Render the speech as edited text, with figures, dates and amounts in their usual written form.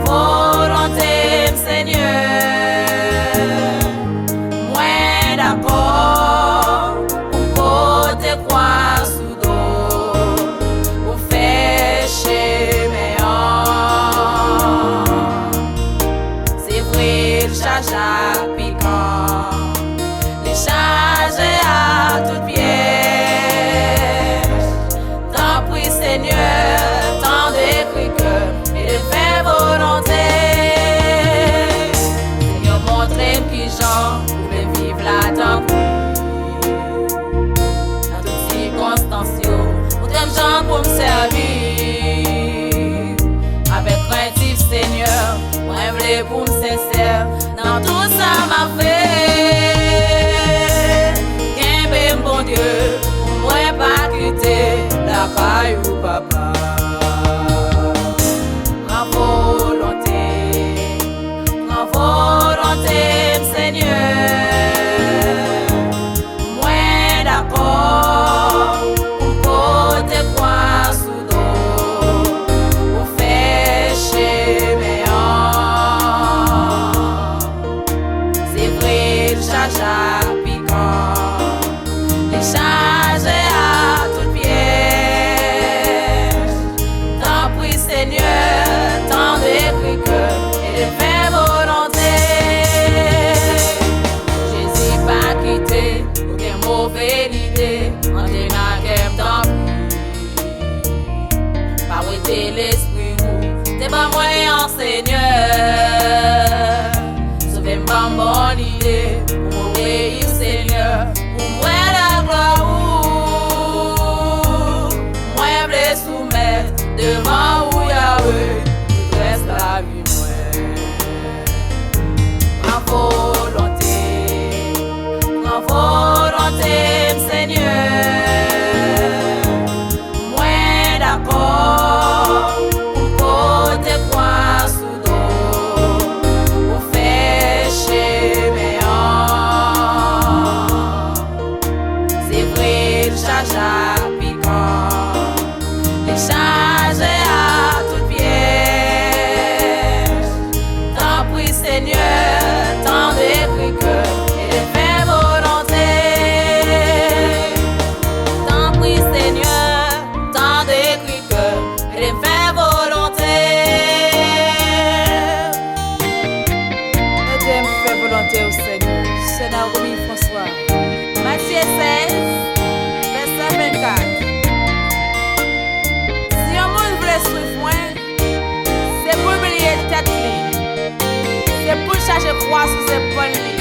volonté, Seigneur. Moi d'accord pour te croire sous dos, pour faire chemin. C'est vrai, le charge piquant, les charges à toute pièce. Tant prie, Seigneur. Pour me servir avec craintif, Seigneur, moi je pour me sincère dans tout ça m'a fait. Qu'un bon Dieu, pour moi pas quitter la caillou papa. Ma volonté, Seigneur. Moi d'accord. L'esprit où t'es pas moyen, Seigneur. Sauvez-moi mon idée pour m'obéir, Seigneur. Pour moi la gloire où moi je les soumettre devant où Yahweh tout reste la vie. Ma volonté, Seigneur. Moi d'accord. Au Seigneur, c'est dans Romain François, Matthieu 16, verset 24. Si un monde voulait suivre moi, c'est pour oublier tête, c'est pour chercher croix sous ses épaules.